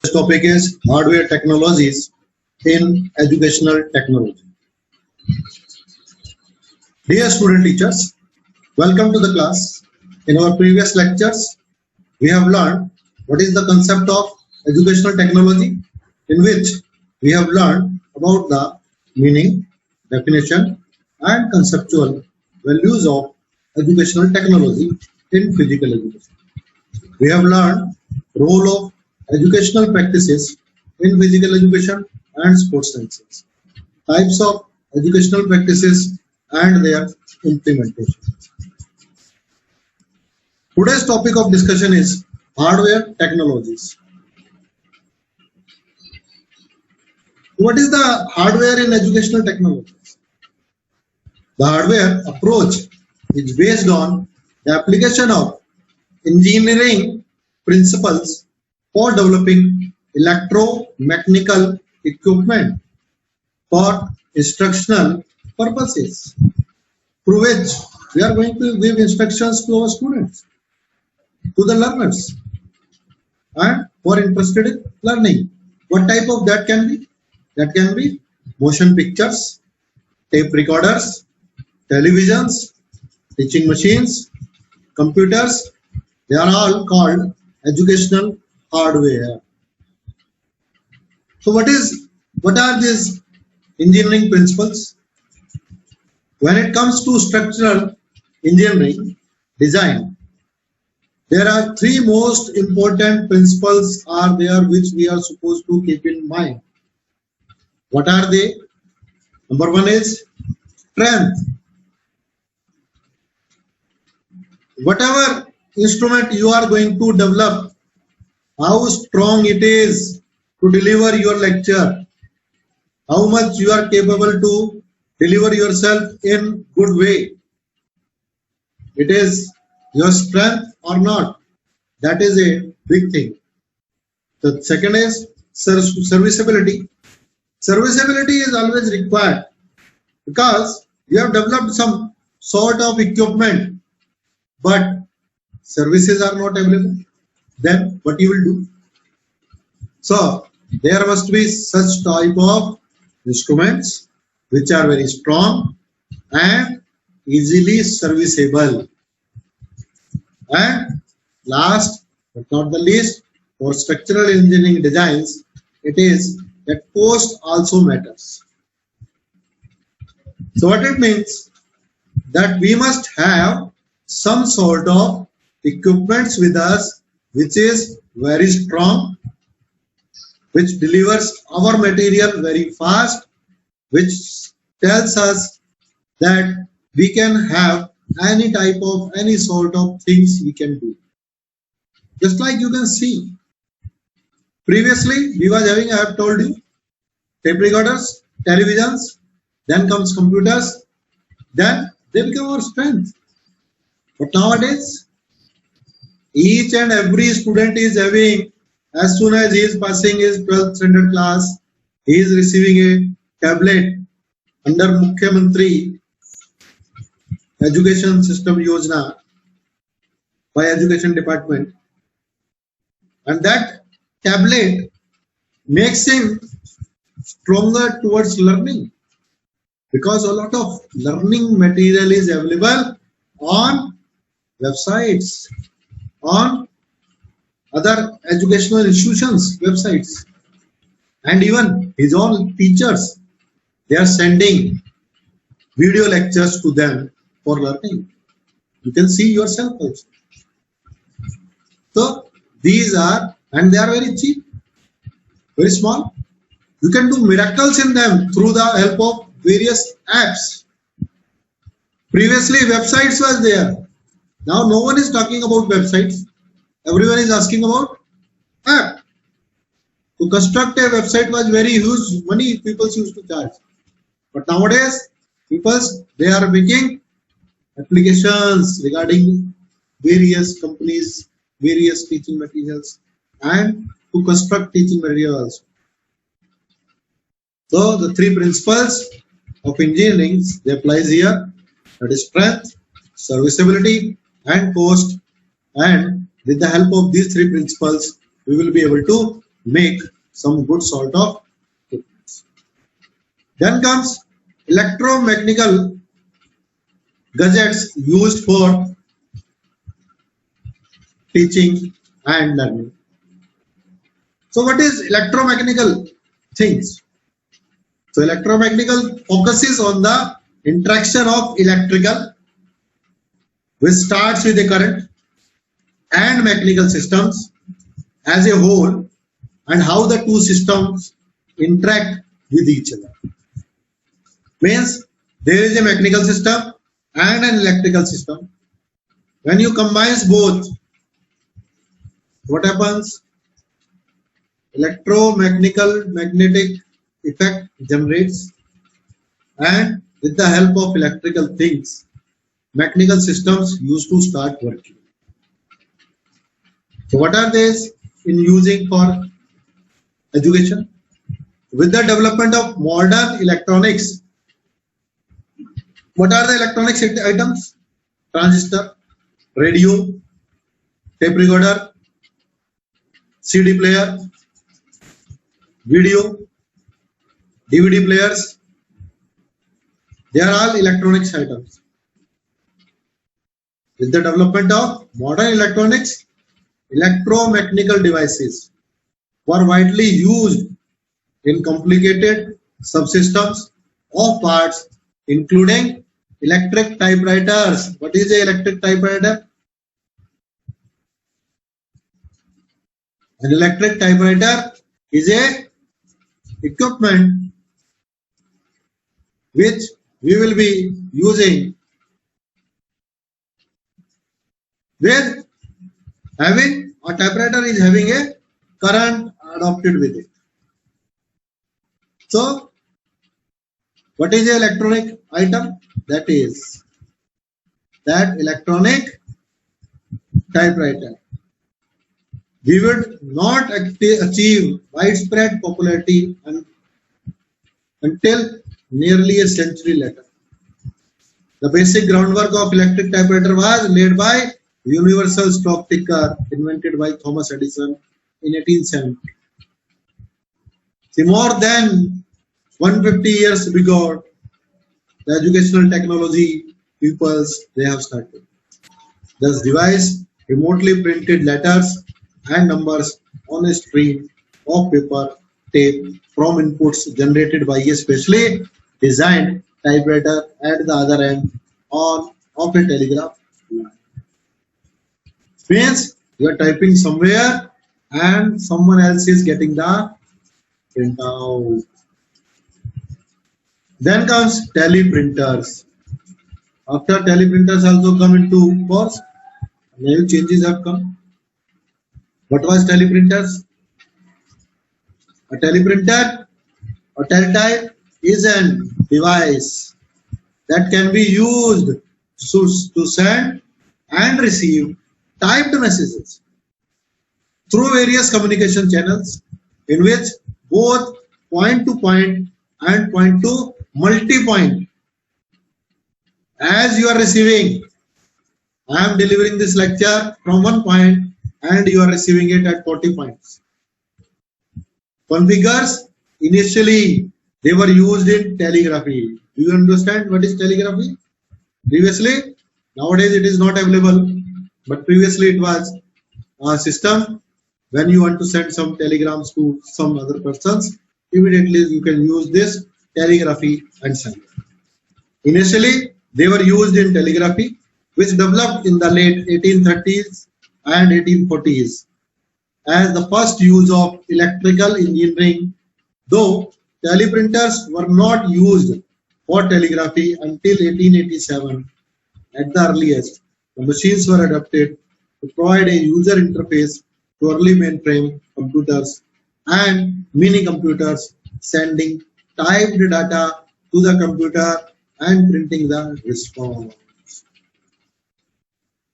This topic is hardware technologies in educational technology. Dear student teachers, welcome to the class. In our previous lectures, we have learned what is the concept of educational technology, in which we have learned about the meaning, definition, and conceptual values of educational technology in physical education. We have learned role of educational practices in physical education and sports sciences, types of educational practices and their implementation. Today's topic of discussion is hardware technologies. What is the hardware in educational technologies? The hardware approach is based on the application of engineering principles for developing electromechanical equipment for instructional purposes, through which we are going to give instructions to our students, to the learners, and who are interested in learning. What type of that can be? That can be motion pictures, tape recorders, televisions, teaching machines, computers. They are all called educational hardware. So what are these engineering principles? When it comes to structural engineering design, there are three most important principles are there which we are supposed to keep in mind. What are they? Number one is strength. Whatever instrument you are going to develop, how strong it is to deliver your lecture, how much you are capable to deliver yourself in good way. It is your strength or not. That is a big thing. The second is serviceability. Serviceability is always required because you have developed some sort of equipment, but services are not available. Then what you will do? So there must be such type of instruments which are very strong and easily serviceable. And last but not the least, for structural engineering designs, it is that cost also matters. So what it means? That we must have some sort of equipments with us which is very strong, which delivers our material very fast, which tells us that we can have any type of any sort of things we can do. Just like you can see, previously we was having, I have told you, tape recorders, televisions, then comes computers, then they become our strength. But nowadays, each and every student is having, as soon as he is passing his 12th standard class, he is receiving a tablet under Mukhyamantri Education System Yojana by Education Department. And that tablet makes him stronger towards learning, because a lot of learning material is available on websites, on other educational institutions websites, and even his own teachers, they are sending video lectures to them for learning. You can see yourself also. So these are, and they are very cheap, very small. You can do miracles in them through the help of various apps. Previously websites was there. Now no one is talking about websites. Everyone is asking about app. To construct a website was very huge money people used to charge. But nowadays they are making applications regarding various companies, various teaching materials, and to construct teaching materials. So the three principles of engineering, they applies here, that is strength, serviceability, and cost. And with the help of these three principles, we will be able to make some good sort of equipments. Then comes electromechanical gadgets used for teaching and learning. So what is electromechanical things? So electromechanical focuses on the interaction of electrical, which starts with a current, and mechanical systems as a whole, and how the two systems interact with each other. Means there is a mechanical system and an electrical system. When you combine both, what happens? Electromechanical magnetic effect generates, and with the help of electrical things, mechanical systems used to start working. So what are these in using for education? With the development of modern electronics, what are the electronics items? Transistor, radio, tape recorder, CD player, video, DVD players. They are all electronics items. With the development of modern electronics, electromechanical devices were widely used in complicated subsystems of parts, including electric typewriters. What is an electric typewriter? An electric typewriter is a equipment which we will be using with having a typewriter is having a current adopted with it. So what is an electronic item? That is that electronic typewriter. We would not achieve widespread popularity until nearly a century later. The basic groundwork of electric typewriter was laid by universal stock ticker invented by Thomas Edison in 1870. See, more than 150 years before the educational technology peoples they have started. This device remotely printed letters and numbers on a stream of paper tape from inputs generated by a specially designed typewriter at the other end of a telegraph line. Means you are typing somewhere and someone else is getting the printout. Then comes teleprinters. After teleprinters also come into force, new changes have come. What was teleprinters? A teleprinter or teletype is a device that can be used to send and receive typed messages through various communication channels in which both point to point and point to multi-point. As you are receiving, I am delivering this lecture from one point and you are receiving it at 40 points. Configures, initially they were used in telegraphy. Do you understand what is telegraphy? Previously, nowadays it is not available, but previously it was a system when you want to send some telegrams to some other persons, immediately you can use this telegraphy and send it. Initially, they were used in telegraphy, which developed in the late 1830s and 1840s as the first use of electrical engineering, though teleprinters were not used for telegraphy until 1887 at the earliest. The machines were adapted to provide a user interface to early mainframe computers and mini computers, sending typed data to the computer and printing the response.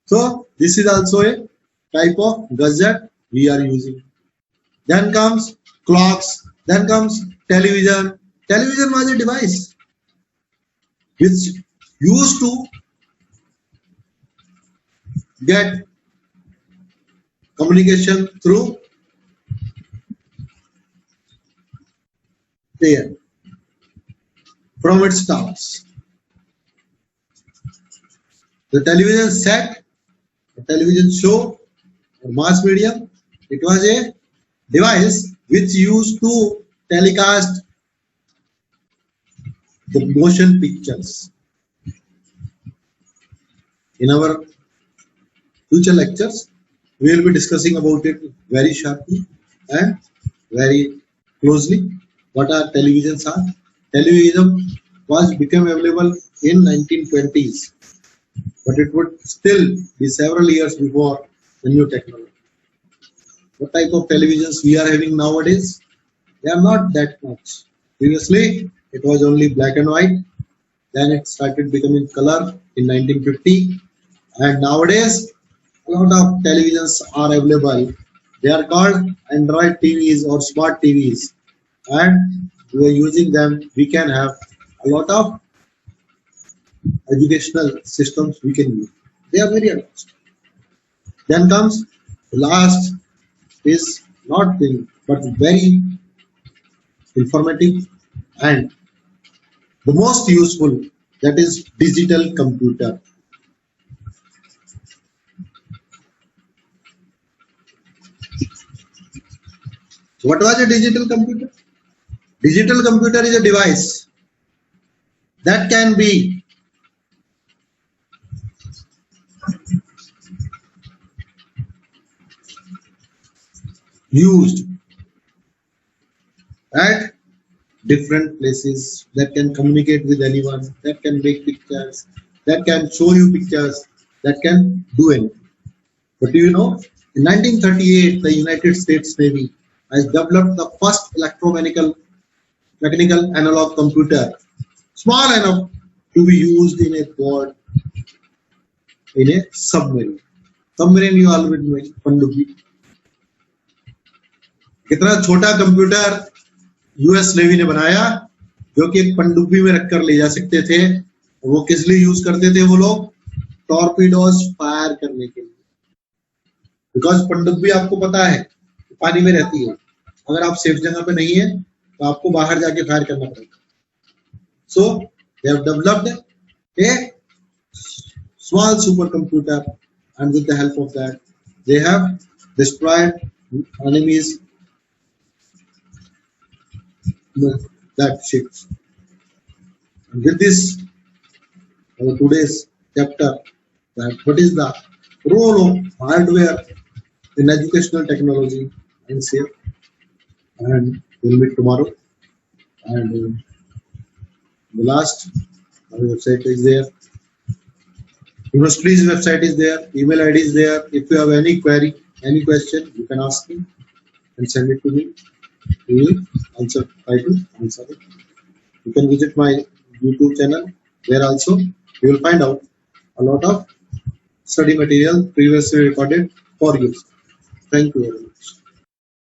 So this is also a type of gadget we are using. Then comes clocks, then comes television. Television was a device which used to get communication through there from its towers. The television set, the television show, or mass medium, it was a device which used to telecast the motion pictures. In our future lectures, we will be discussing about it very sharply and very closely. What our televisions are? Television was become available in 1920s, but it would still be several years before the new technology. What type of televisions we are having nowadays? They are not that much. Previously, it was only black and white. Then it started becoming color in 1950. And nowadays, a lot of televisions are available. They are called Android TVs or smart TVs. And we are using them. We can have a lot of educational systems we can use. They are very advanced. Then comes the last is not big, but very informative and the most useful, that is digital computer. What was a digital computer? Digital computer is a device that can be used at different places, that can communicate with anyone, that can make pictures, that can show you pictures, that can do anything. But do you know, in 1938, the United States Navy has developed the first electromechanical analog computer, small enough to be used in a board in a submarine. Submarine you already know, पनडुब्बी. कितना छोटा computer US navy ने बनाया जो कि एक पनडुब्बी में रखकर ले जा सकते थे. वो किस लिए यूज करते थे वो लोग? टॉर्पीडोज फायर करने के लिए. बिकॉज पनडुब्बी आपको पता है पानी में रहती है, अगर आप सेफ जगह पे नहीं है तो आपको बाहर जाके फायर करना पड़ेगा. So they have developed a small supercomputer, and with the help of that they have destroyed enemies that ships. And with this, our today's chapter, that what is the role of hardware in educational technology and safe, and we'll meet tomorrow. And the last, our website is there. University's website is there, email ID is there. If you have any query, any question, you can ask me and send it to me. We will try to answer it. You can visit my YouTube channel. There also you will find out a lot of study material previously recorded for you. Thank you very much.